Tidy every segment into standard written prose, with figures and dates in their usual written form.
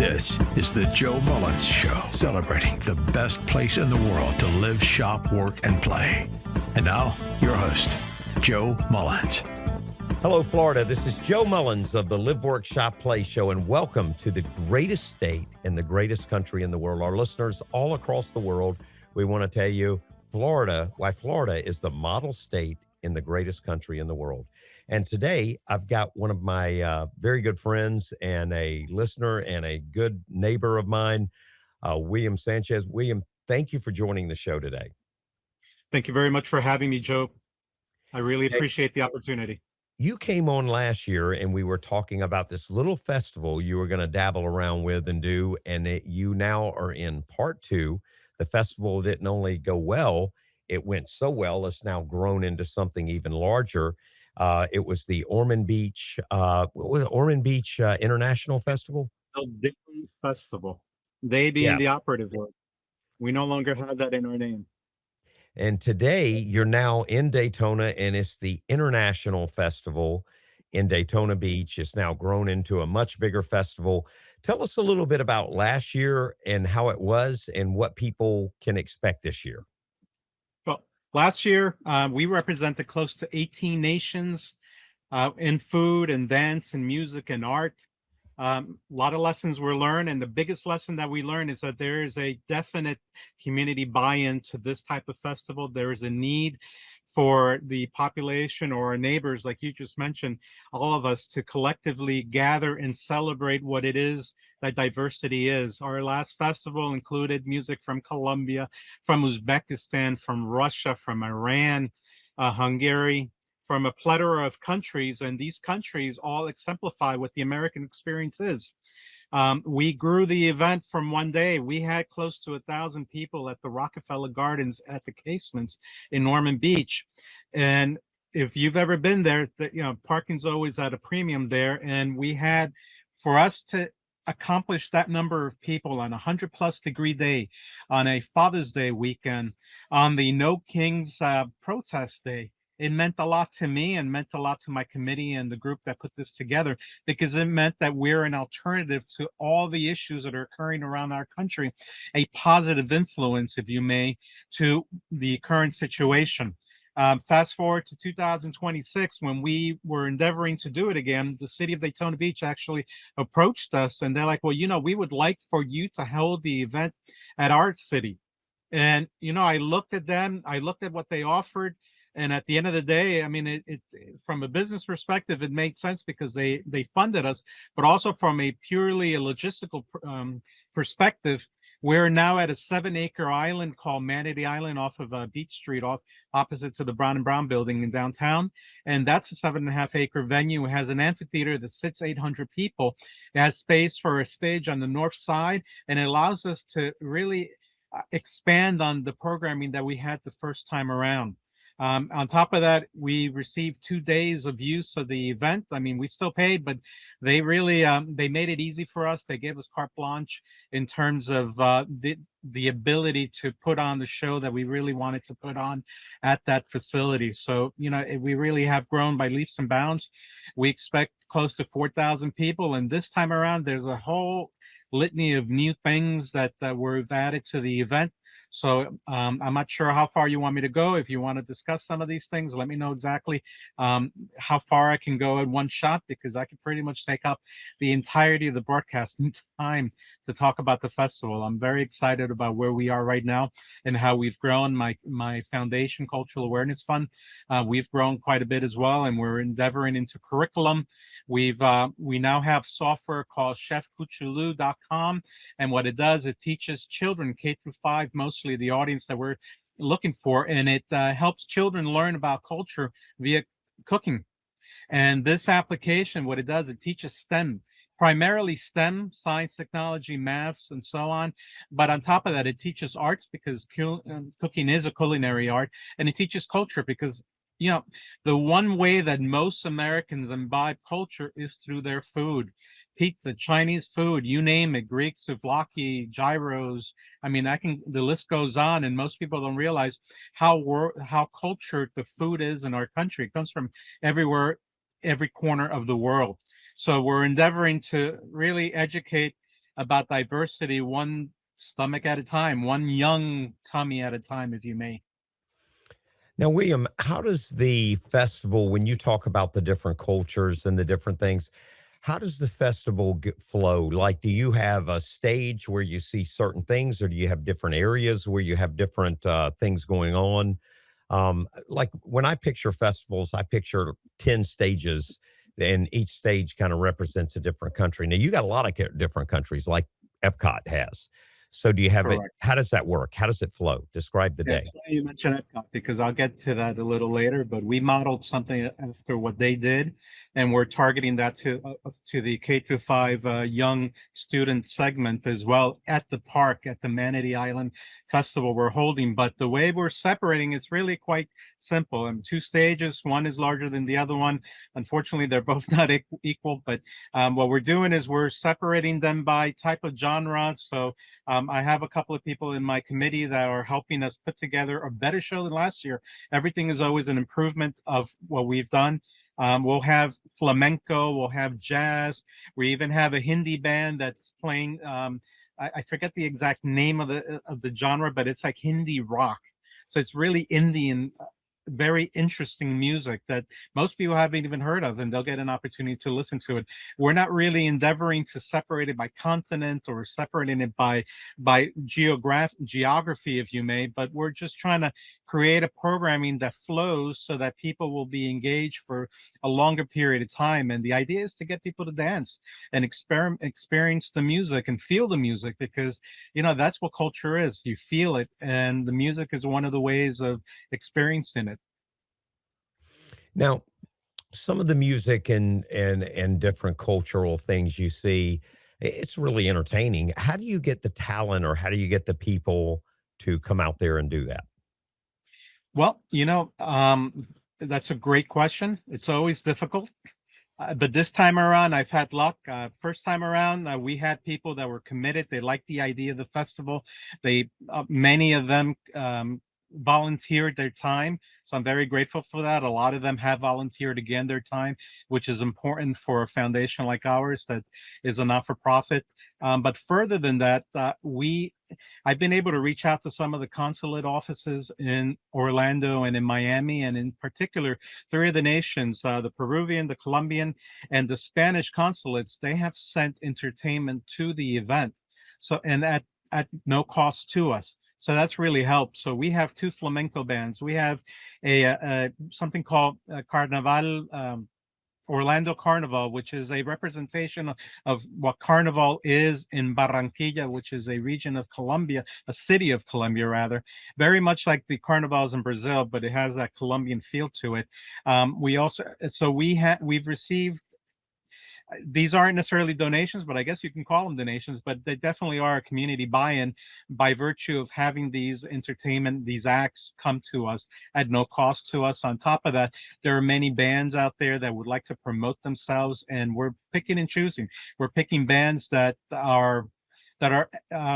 This is the Joe Mullins Show, celebrating the best place in the world to live, shop, work, and play. And now, your host, Joe Mullins. Hello, Florida. This is Joe Mullins of the Live, Work, Shop, Play Show, and welcome to the greatest state in the greatest country in the world. Our listeners all across the world, we want to tell you why Florida is the model state in the greatest country in the world. And today, I've got one of my very good friends and a listener and a good neighbor of mine, William Sanchez. William, thank you for joining the show today. Thank you very much for having me, Joe. I really appreciate the opportunity. You came on last year and we were talking about this little festival you were going to dabble around with and do, and you now are in part two. The festival didn't only go well, it went so well, it's now grown into something even larger. It was the Ormond Beach, Ormond Beach International Festival? Day Festival. They being the operative word. We no longer have that in our name. And today you're now in Daytona, and it's the International Festival in Daytona Beach. It's now grown into a much bigger festival. Tell us a little bit about last year and how it was and what people can expect this year. Well, last year, we represented close to 18 nations in food and dance and music and art. A lot of lessons were learned, and the biggest lesson that we learned is that there is a definite community buy-in to this type of festival. There is a need for the population or our neighbors, like you just mentioned, all of us to collectively gather and celebrate what it is that diversity is. Our last festival included music from Colombia, from Uzbekistan, from Russia, from Iran, Hungary, from a plethora of countries, and these countries all exemplify what the American experience is. We grew the event from one day. We had close to 1,000 people at the Rockefeller Gardens at the Casements in Ormond Beach. And if you've ever been there, parking's always at a premium there. And we had, for us to accomplish that number of people on a 100+ degree day, on a Father's Day weekend, on the No Kings protest day, it meant a lot to me and meant a lot to my committee and the group that put this together, because it meant that we're an alternative to all the issues that are occurring around our country, a positive influence, if you may, to the current situation. Fast forward to 2026, when we were endeavoring to do it again, the city of Daytona Beach actually approached us and they're like, well, we would like for you to hold the event at our city. And, I looked at them, I looked at what they offered. And at the end of the day, I mean, it from a business perspective, it made sense because they funded us, but also from a purely logistical perspective, we're now at a 7-acre island called Manatee Island off of Beach Street, opposite to the Brown and Brown building in downtown. And that's a 7.5-acre venue. It has an amphitheater that sits 800 people. It has space for a stage on the north side, and it allows us to really expand on the programming that we had the first time around. On top of that, we received 2 days of use of the event. I mean, we still paid, but they really they made it easy for us. They gave us carte blanche in terms of the ability to put on the show that we really wanted to put on at that facility. So, we really have grown by leaps and bounds. We expect close to 4,000 people, and this time around, there's a whole litany of new things that were added to the event. So I'm not sure how far you want me to go. If you want to discuss some of these things, let me know exactly how far I can go in one shot, because I can pretty much take up the entirety of the broadcasting time to talk about the festival. I'm very excited about where we are right now and how we've grown. My foundation, Cultural Awareness Fund, we've grown quite a bit as well, and we're endeavoring into curriculum. We now have software called chefkuchulu.com, and what it does, it teaches children K-5, mostly the audience that we're looking for, and it helps children learn about culture via cooking. And this application, what it does, it teaches STEM, primarily STEM, science, technology, maths, and so on. But on top of that, it teaches arts, because cooking is a culinary art, and it teaches culture because the one way that most Americans imbibe culture is through their food. Pizza, Chinese food, you name it, Greek, souvlaki, gyros. I mean, the list goes on, and most people don't realize how cultured the food is in our country. It comes from everywhere, every corner of the world. So we're endeavoring to really educate about diversity, one stomach at a time, one young tummy at a time, if you may. Now, William, how does the festival, when you talk about the different cultures and the different things, how does the festival flow? Like, do you have a stage where you see certain things, or do you have different areas where you have different things going on? Like when I picture festivals, I picture 10 stages, and each stage kind of represents a different country. Now, you got a lot of different countries like Epcot has. So, do you have it? Correct. How does that work? How does it flow? Describe the Yeah, day. it's funny you mentioned Epcot because I'll get to that a little later, but we modeled something after what they did, and we're targeting that to the K through 5 young student segment as well at the park at the Manatee Island Festival we're holding. But the way we're separating is really quite simple. And two stages, one is larger than the other one. Unfortunately, they're both not equal, but what we're doing is we're separating them by type of genre. So I have a couple of people in my committee that are helping us put together a better show than last year. Everything is always an improvement of what we've done. We'll have flamenco, we'll have jazz. We even have a Hindi band that's playing. I forget the exact name of the genre, but it's like Hindi rock. So it's really Indian, very interesting music that most people haven't even heard of, and they'll get an opportunity to listen to it. We're not really endeavoring to separate it by continent or separating it by geography, if you may, but we're just trying to create a programming that flows so that people will be engaged for a longer period of time. And the idea is to get people to dance and experience the music and feel the music, because that's what culture is. You feel it, and the music is one of the ways of experiencing it. Now, some of the music and different cultural things you see, it's really entertaining. How do you get the talent, or how do you get the people to come out there and do that? Well, that's a great question. It's always difficult. But this time around, I've had luck. First time around, we had people that were committed. They liked the idea of the festival. Many of them volunteered their time. So I'm very grateful for that. A lot of them have volunteered again their time, which is important for a foundation like ours that is a not-for-profit. But further than that, I've been able to reach out to some of the consulate offices in Orlando and in Miami, and in particular, three of the nations, the Peruvian, the Colombian, and the Spanish consulates. They have sent entertainment to the event. So, and at no cost to us. So that's really helped. So we have two flamenco bands. We have a something called Carnaval, Orlando Carnival, which is a representation of what Carnival is in Barranquilla, which is a region of Colombia, a city of Colombia, rather. Very much like the carnivals in Brazil, but it has that Colombian feel to it. We've received, these aren't necessarily donations, but I guess you can call them donations, but they definitely are a community buy-in by virtue of having these acts come to us at no cost to us. On top of that, there are many bands out there that would like to promote themselves, and we're picking and choosing. We're picking bands that are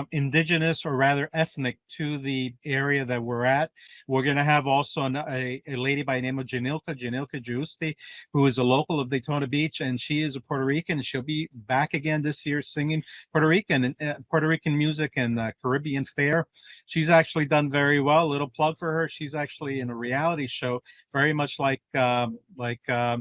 indigenous, or rather ethnic, to the area that we're at. We're going to have also a lady by the name of Janilka Giusti, who is a local of Daytona Beach, and she is a Puerto Rican. She'll be back again this year singing Puerto Rican music and Caribbean fare. She's actually done very well. A little plug for her. She's actually in a reality show, very much like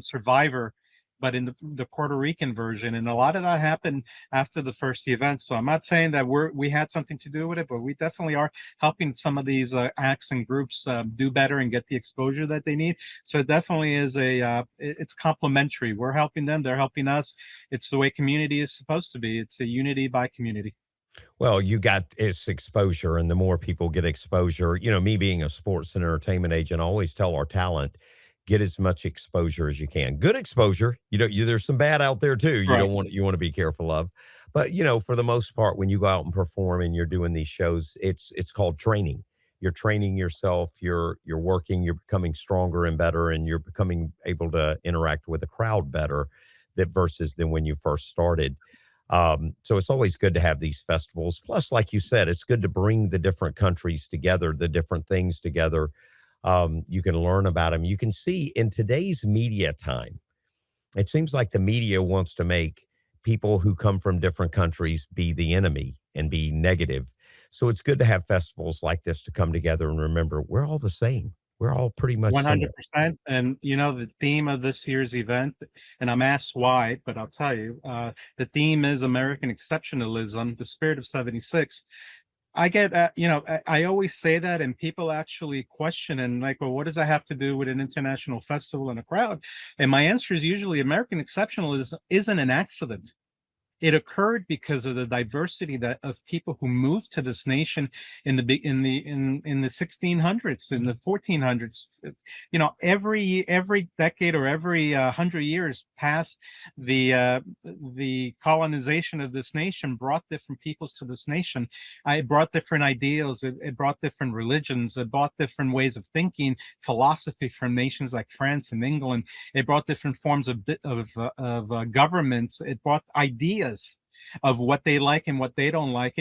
Survivor, but in the Puerto Rican version. And a lot of that happened after the first event. So I'm not saying that we had something to do with it, but we definitely are helping some of these acts and groups do better and get the exposure that they need. So it definitely is it's complementary. We're helping them, they're helping us. It's the way community is supposed to be. It's a unity by community. Well, you got its exposure, and the more people get exposure, me being a sports and entertainment agent, I always tell our talent, get as much exposure as you can. Good exposure. There's some bad out there too. Right. You want to be careful of. But for the most part, when you go out and perform and you're doing these shows, it's called training. You're training yourself, you're working, you're becoming stronger and better, and you're becoming able to interact with the crowd better than when you first started. So it's always good to have these festivals. Plus, like you said, it's good to bring the different countries together, the different things together. You can learn about them. You can see in today's media time, it seems like the media wants to make people who come from different countries be the enemy and be negative. So it's good to have festivals like this to come together and remember we're all the same. We're all pretty much similar. 100%. And the theme of this year's event, and I'm asked why, but I'll tell you, the theme is American exceptionalism, the spirit of 76. I get, I always say that, and people actually question and like, well, what does that have to do with an international festival and a crowd? And my answer is usually American exceptionalism isn't an accident. It occurred because of the diversity that of people who moved to this nation in the 1600s, in the 1400s. Every decade or every 100 years past the colonization of this nation brought different peoples to this nation. It brought different ideals. It brought different religions. It brought different ways of thinking, philosophy from nations like France and England. It brought different forms of governments. It brought ideas of what they like and what they don't like.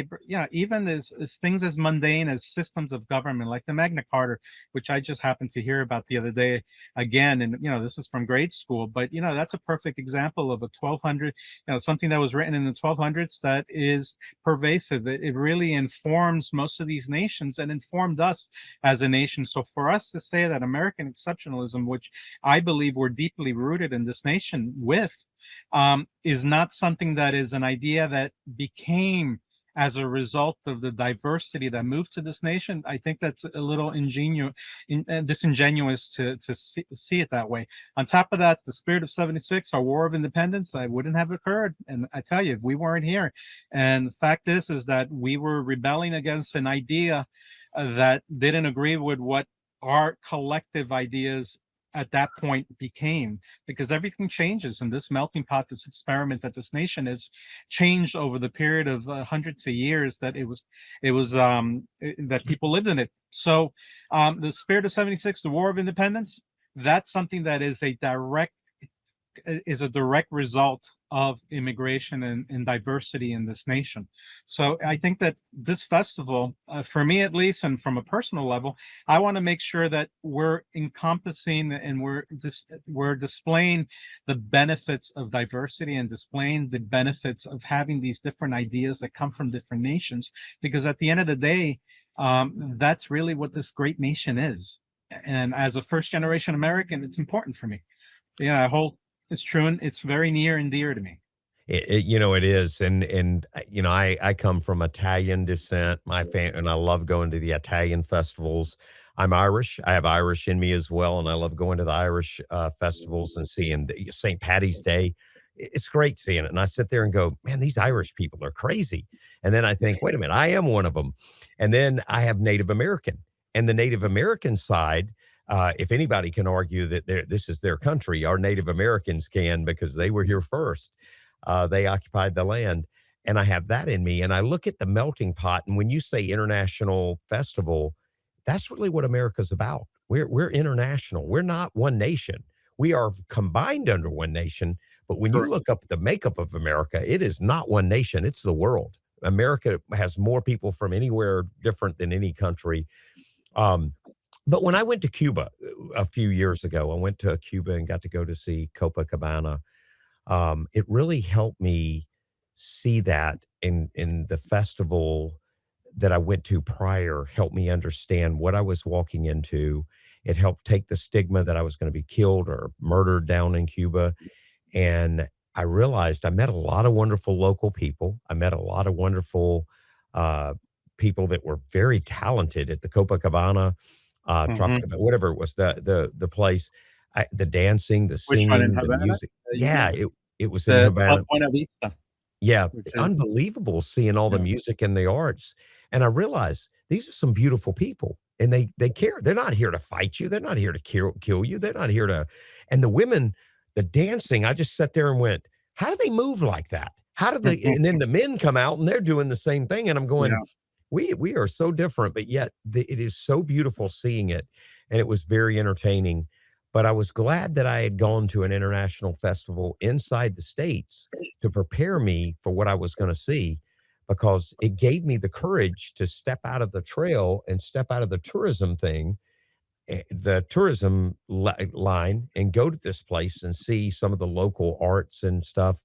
Even as things as mundane as systems of government, like the Magna Carta, which I just happened to hear about the other day again. And this is from grade school, but that's a perfect example of a 1200, something that was written in the 1200s that is pervasive. It really informs most of these nations and informed us as a nation. So for us to say that American exceptionalism, which I believe we're deeply rooted in this nation with, is not something that is an idea that became as a result of the diversity that moved to this nation. I think that's a little disingenuous to see it that way. On top of that, the spirit of 76, our War of Independence, I wouldn't have occurred. And I tell you, if we weren't here, and the fact is that we were rebelling against an idea that didn't agree with what our collective ideas at that point became, because everything changes in this melting pot, this experiment that this nation has changed over the period of hundreds of years that that people lived in it. So the spirit of 76, the War of Independence, that's something that is a direct result of immigration and diversity in this nation. So I think that this festival, for me at least, and from a personal level, I want to make sure that we're encompassing and we're displaying the benefits of diversity and displaying the benefits of having these different ideas that come from different nations. Because at the end of the day, that's really what this great nation is. And as a first generation American, it's important for me. I hold it's true, and it's very near and dear to me. It is, and I come from Italian descent. And I love going to the Italian festivals. I'm Irish. I have Irish in me as well, and I love going to the Irish festivals and seeing the St. Patty's Day. It's great seeing it, and I sit there and go, "Man, these Irish people are crazy." And then I think, "Wait a minute, I am one of them." And then I have Native American, and the Native American side. If anybody can argue that this is their country, our Native Americans can, because they were here first. They occupied the land. And I have that in me. And I look at the melting pot. And when you say international festival, that's really what America's about. We're international. We're not one nation. We are combined under one nation. But when you look up the makeup of America, it is not one nation. It's the world. America has more people from anywhere different than any country. But when I went to Cuba a few years ago, I went to Cuba and got to go to see Copacabana. It really helped me see that in the festival that I went to prior, helped me understand what I was walking into. It helped take the stigma that I was going to be killed or murdered down in Cuba. And I realized I met a lot of wonderful local people. I met a lot of wonderful people that were very talented at the Copacabana. Whatever it was, the place, the dancing, the Which one, in singing, the Havana? music. Yeah, it was in The Havana. Buena Vista, Yeah, which is unbelievable seeing all the music and the arts. And I realized these are some beautiful people, and they care. They're not here to fight you. They're not here to kill you. They're not here to. And the women, the dancing, I just sat there and went, how do they move like that? How do they? And then the men come out and they're doing the same thing, and I'm going. Yeah. We are so different, but yet it is so beautiful seeing it, and it was very entertaining. But I was glad that I had gone to an international festival inside the States to prepare me for what I was going to see, because it gave me the courage to step out of the trail and step out of the tourism thing, the line, and go to this place and see some of the local arts and stuff.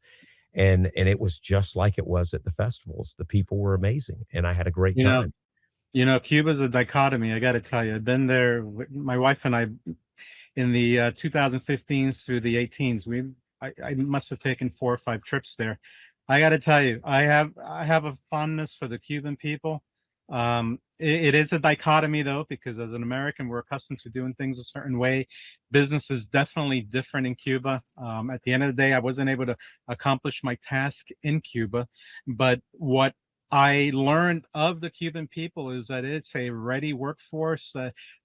and it was just like it was at the festivals. The people were amazing, and I had a great You know, time. Cuba's a dichotomy. I got to tell you, I've been there. My wife and I, in the 2015s through the 18s, I must have taken 4 or 5 trips there. I got to tell you, I have a fondness for the Cuban people. It is a dichotomy though, because as an American, we're accustomed to doing things a certain way. Business is definitely different in Cuba. At the end of the day, I wasn't able to accomplish my task in Cuba, but what I learned of the Cuban people is that it's a ready workforce.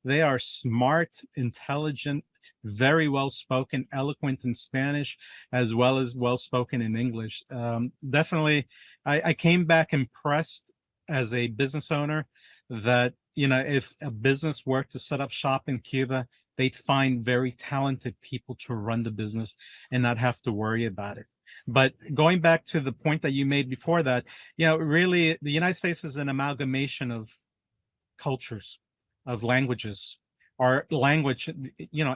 They are smart, intelligent, very well spoken, eloquent in Spanish, as well as well spoken in English. Definitely, I came back impressed as a business owner that, if a business were to set up shop in Cuba, they'd find very talented people to run the business and not have to worry about it. But going back to the point that you made before that, really, the United States is an amalgamation of cultures, of languages. Our language,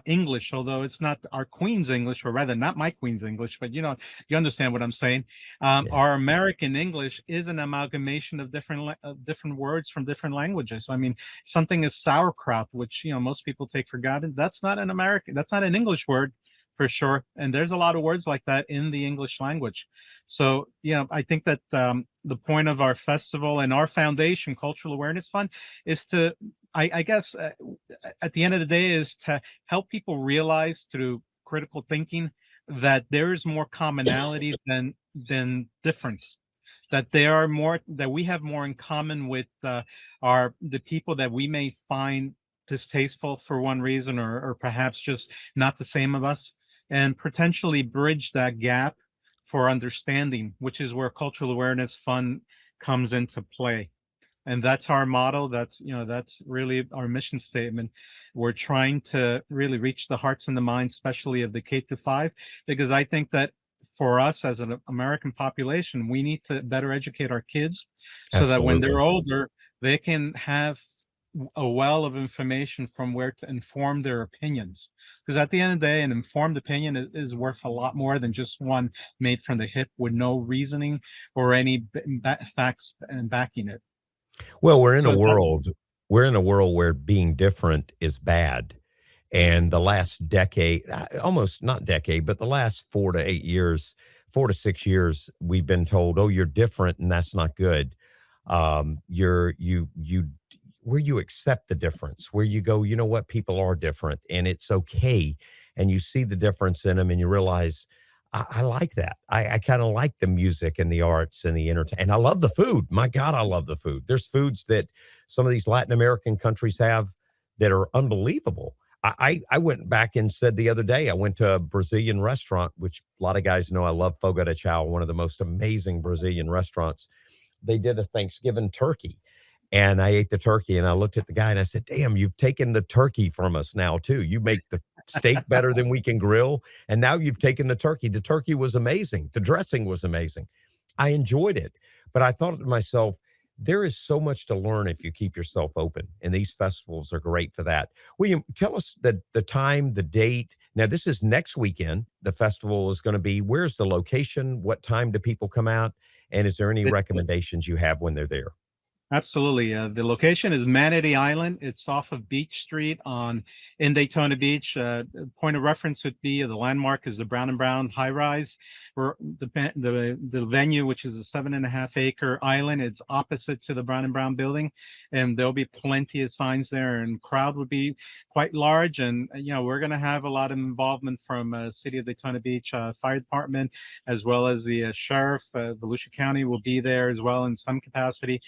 English, although it's not our Queen's English, or rather not my Queen's English, but you understand what I'm saying. Yeah. Our American English is an amalgamation of different words from different languages. So, I mean, something is sauerkraut, which most people take for granted. That's not an American. That's not an English word for sure. And there's a lot of words like that in the English language. So, I think that the point of our festival and our foundation, Cultural Awareness Fund, is to, I guess, at the end of the day, is to help people realize through critical thinking that there is more commonality than difference. That we have more in common with the people that we may find distasteful for one reason, or perhaps just not the same of us, and potentially bridge that gap for understanding, which is where Cultural Awareness Fund comes into play. And that's our motto. That's really our mission statement. We're trying to really reach the hearts and the minds, especially of the K-5, because I think that for us as an American population, we need to better educate our kids so that when they're Absolutely. older, they can have a well of information from where to inform their opinions. Because at the end of the day, an informed opinion is worth a lot more than just one made from the hip with no reasoning or any facts and backing it. Well, So that we're in a world where being different is bad. And the last decade, almost not decade, but the last 4 to 8 years, 4 to 6 years, we've been told, "Oh, you're different, and that's not good." Where you accept the difference, where you go, you know what, people are different, and it's okay, and you see the difference in them, and you realize, I like that. I kind of like the music and the arts and the entertainment, and I love the food. My God, I love the food. There's foods that some of these Latin American countries have that are unbelievable. I went back and said the other day, I went to a Brazilian restaurant, which a lot of guys know I love Fogo de Chao, one of the most amazing Brazilian restaurants. They did a Thanksgiving turkey, and I ate the turkey, and I looked at the guy and I said, "Damn, you've taken the turkey from us now too. You make the steak better than we can grill, and now you've taken the turkey." The turkey was amazing. The dressing was amazing. I enjoyed it, but I thought to myself, there is so much to learn if you keep yourself open, and these festivals are great for that. William, tell us the time, the date. Now, this is next weekend. The festival is going to be. Where's the location? What time do people come out? And is there any it's recommendations you have when they're there? Absolutely. The location is Manatee Island. It's off of Beach Street in Daytona Beach. Point of reference would be the landmark is the Brown and Brown high rise. Where the venue, which is a 7.5 acre island, it's opposite to the Brown and Brown building, and there'll be plenty of signs there. And crowd would be quite large. And we're going to have a lot of involvement from City of Daytona Beach Fire Department, as well as the sheriff. Volusia County will be there as well in some capacity.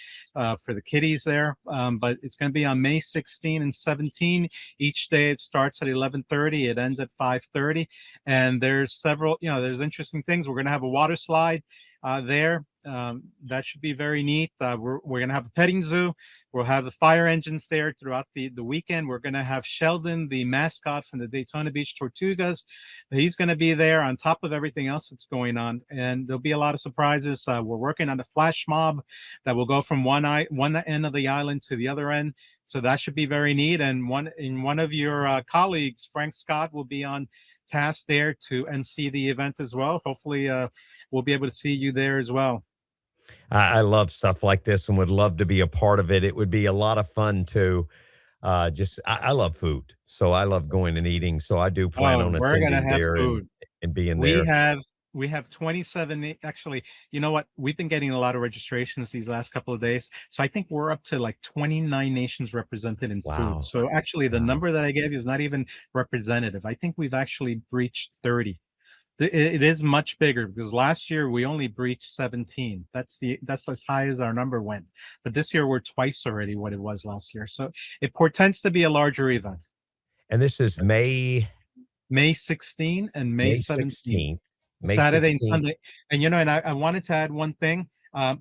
For the kiddies there, but it's going to be on May 16 and 17. Each day it starts at 11:30, it ends at 5:30, and there's several, there's interesting things. We're going to have a water slide there. That should be very neat. We're going to have a petting zoo. We'll have the fire engines there throughout the weekend. We're going to have Sheldon, the mascot from the Daytona Beach Tortugas. He's going to be there on top of everything else that's going on. And there'll be a lot of surprises. We're working on a flash mob that will go from one end of the island to the other end. So that should be very neat. And one of your colleagues, Frank Scott, will be on tasked there to MC the event as well. Hopefully, we'll be able to see you there as well. I love stuff like this and would love to be a part of it. It would be a lot of fun to I love food. So I love going and eating. So I do plan Oh, on we're gonna attending have there food. and being We there. have we have 27 actually, you know what? We've been getting a lot of registrations these last couple of days. So I think we're up to like 29 nations represented in food. Wow. So actually the Wow. number that I gave you is not even representative. I think we've actually breached 30. It is much bigger because last year we only breached 17. That's as high as our number went. But this year we're twice already what it was last year. So it portends to be a larger event. And this is May 16 and May May 17. 16th. May Saturday and 16th. Sunday. And and I wanted to add one thing.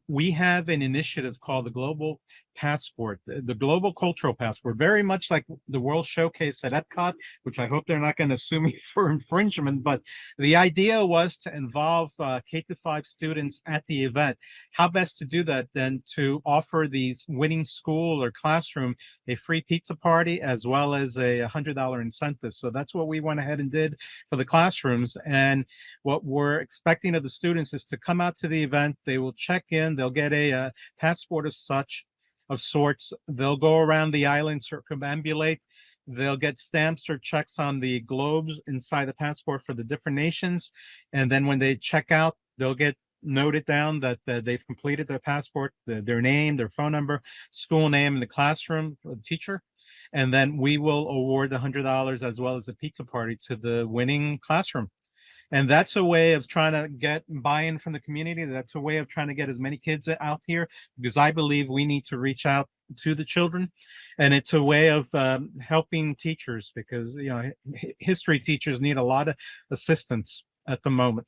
We have an initiative called the Global Passport, the Global Cultural Passport, very much like the World Showcase at Epcot, which I hope they're not going to sue me for infringement. But the idea was to involve K-5 students at the event. How best to do that than to offer these winning school or classroom a free pizza party as well as a $100 incentive. So that's what we went ahead and did for the classrooms. And what we're expecting of the students is to come out to the event. They will check in. They'll get a passport of sorts. They'll go around the island, circumambulate. They'll get stamps or checks on the globes inside the passport for the different nations. And then when they check out, they'll get noted down that they've completed their passport, their name, their phone number, school name, and the classroom, or the teacher. And then we will award the $100 as well as a pizza party to the winning classroom. And that's a way of trying to get buy-in from the community. That's a way of trying to get as many kids out here because I believe we need to reach out to the children. And it's a way of helping teachers because, history teachers need a lot of assistance at the moment,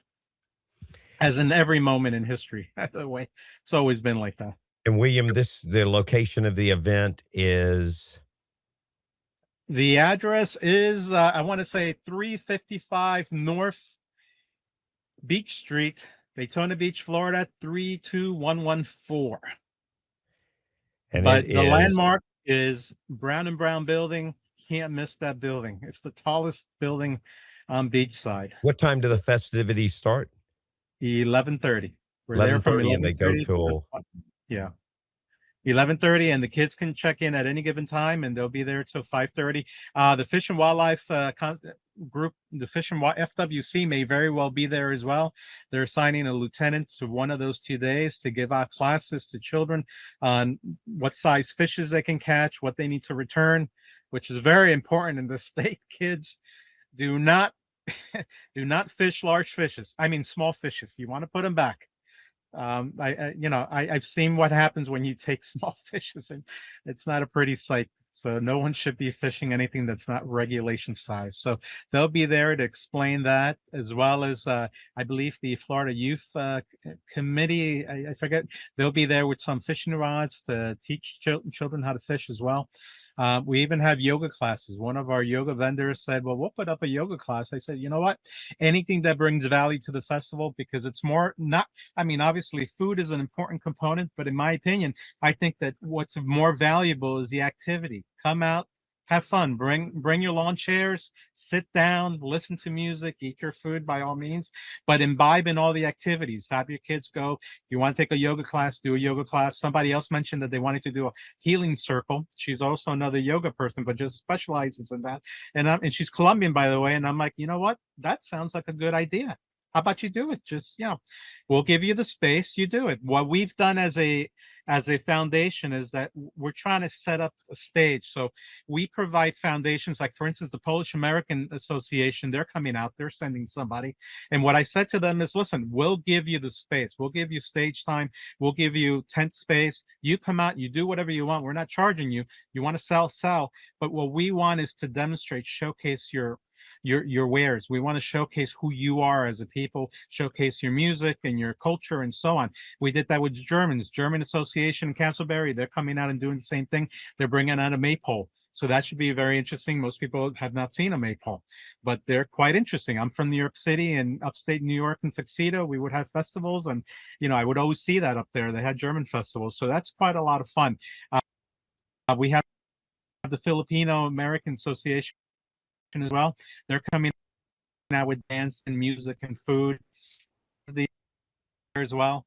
as in every moment in history. The way it's always been like that. And William, the location of the event is The address is, I want to say 355 North Beach Street, Daytona Beach, Florida, 32114. and But it the is landmark is Brown and Brown building. Can't miss that building. It's the tallest building on beachside. what time do the festivities start? 11:30. We're there from 11:30 and they go 11:30 till yeah. 11:30, and the kids can check in at any given time, and they'll be there till 5:30. The Fish and Wildlife group, the Fish and FWC, may very well be there as well. They're assigning a lieutenant to one of those 2 days to give out classes to children on what size fishes they can catch, what they need to return, which is very important in the state. Kids do not do not fish large fishes. I mean, small fishes. You want to put them back. I've seen what happens when you take small fishes, and it's not a pretty sight. So no one should be fishing anything that's not regulation size. So they'll be there to explain that, as well as I believe the Florida Youth Committee. I forget. They'll be there with some fishing rods to teach children how to fish as well. We even have yoga classes. One of our yoga vendors said, well, we'll put up a yoga class. I said, you know what? Anything that brings value to the festival, because it's more not, I mean, obviously food is an important component, but in my opinion, I think that what's more valuable is the activity. Come out, have fun, bring your lawn chairs, sit down, listen to music, eat your food by all means, but imbibe in all the activities. Have your kids go. If you want to take a yoga class, do a yoga class. Somebody else mentioned that they wanted to do a healing circle. She's also another yoga person, but just specializes in that. And she's Colombian, by the way. And I'm like, you know what? That sounds like a good idea. How about you do it? Just, we'll give you the space, you do it. What we've done as a foundation is that we're trying to set up a stage. So we provide foundations, like for instance, the Polish American Association, they're coming out, they're sending somebody. And what I said to them is, listen, we'll give you the space. We'll give you stage time. We'll give you tent space. You come out, you do whatever you want. We're not charging you. You want to sell. But what we want is to demonstrate, showcase your wares. We want to showcase who you are as a people, showcase your music and your culture and so on. We did that with German Association in Castleberry. They're coming out and doing the same thing. They're bringing out a maypole. So that should be very interesting. Most people have not seen a maypole, but they're quite interesting. I'm from New York City, and upstate New York in Tuxedo, we would have festivals, and I would always see that up there. They had German festivals, so that's quite a lot of fun. We have the Filipino American Association as well. They're coming out with dance and music and food as well.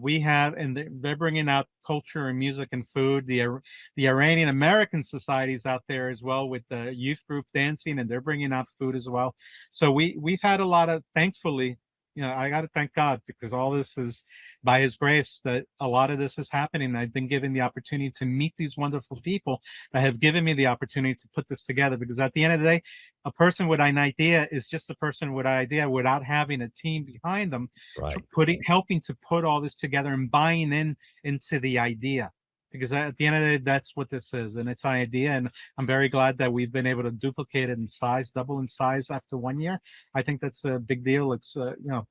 We have, and they're bringing out culture and music and food. The Iranian American societies out there as well with the youth group dancing, and they're bringing out food as well. So we've had a lot of, thankfully, I got to thank God, because all this is by His grace that a lot of this is happening. I've been given the opportunity to meet these wonderful people that have given me the opportunity to put this together. Because at the end of the day, a person with an idea is just a person with an idea without having a team behind them, Right. helping to put all this together and buying into the idea. Because at the end of the day, that's what this is, and it's an idea. And I'm very glad that we've been able to duplicate it in size, double in size after 1 year. I think that's a big deal. It's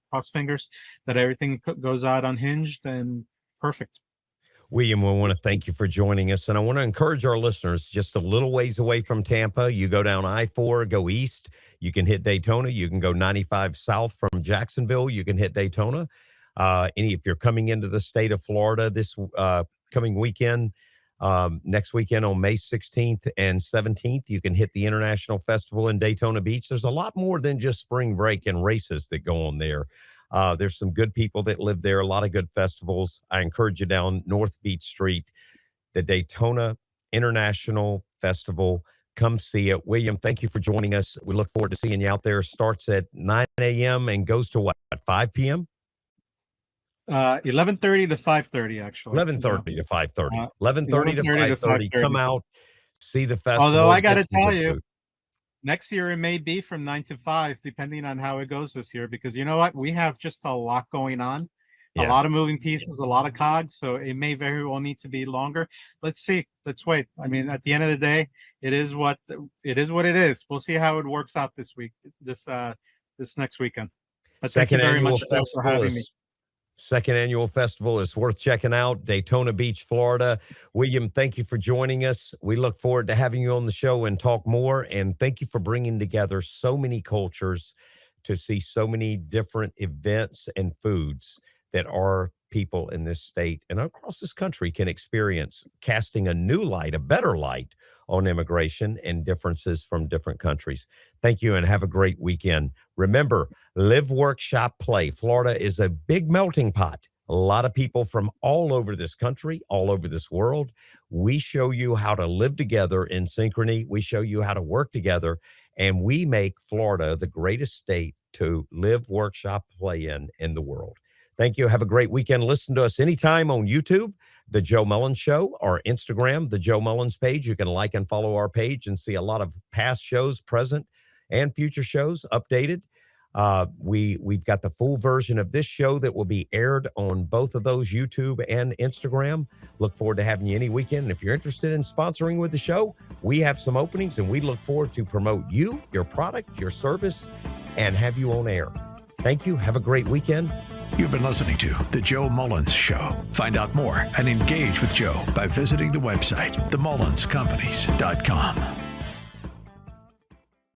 cross fingers that everything goes out unhinged and perfect. William, we want to thank you for joining us. And I want to encourage our listeners, just a little ways away from Tampa. You go down I-4, go east, you can hit Daytona. You can go 95 south from Jacksonville. You can hit Daytona. If you're coming into the state of Florida this coming weekend, next weekend on May 16th and 17th, you can hit the International Festival in Daytona Beach. There's a lot more than just spring break and races that go on there. There's some good people that live there, a lot of good festivals. I encourage you down North Beach Street, the Daytona International Festival. Come see it. William, thank you for joining us. We look forward to seeing you out there. Starts at 9 a.m. and goes to what, 5 p.m.? 11:30 to 5:30, actually. 11:30 to 5:30. 11:30 to 5:30. Come out, see the festival. Although I got to tell you, next year it may be from 9 to 5, depending on how it goes this year. Because you know what? We have just a lot going on, a lot of moving pieces, a lot of cogs. So it may very well need to be longer. Let's see. Let's wait. I mean, at the end of the day, it is what it is. We'll see how it works out this week, this next weekend. But thank you very much for having me. Second annual festival is worth checking out. Daytona Beach, Florida. William, thank you for joining us. We look forward to having you on the show and talk more. And thank you for bringing together so many cultures to see so many different events and foods that our people in this state and across this country can experience, casting a new light, a better light on immigration and differences from different countries. Thank you and have a great weekend. Remember, live, work, shop, play. Florida is a big melting pot. A lot of people from all over this country, all over this world. We show you how to live together in synchrony. We show you how to work together, and we make Florida the greatest state to live, work, shop, play in the world. Thank you. Have a great weekend. Listen to us anytime on YouTube, The Joe Mullins Show, or Instagram, The Joe Mullins page. You can like and follow our page and see a lot of past shows, present and future shows updated. We've got the full version of this show that will be aired on both of those, YouTube and Instagram. Look forward to having you any weekend. And if you're interested in sponsoring with the show, we have some openings, and we look forward to promote you, your product, your service, and have you on air. Thank you. Have a great weekend. You've been listening to The Joe Mullins Show. Find out more and engage with Joe by visiting the website, themullinscompanies.com.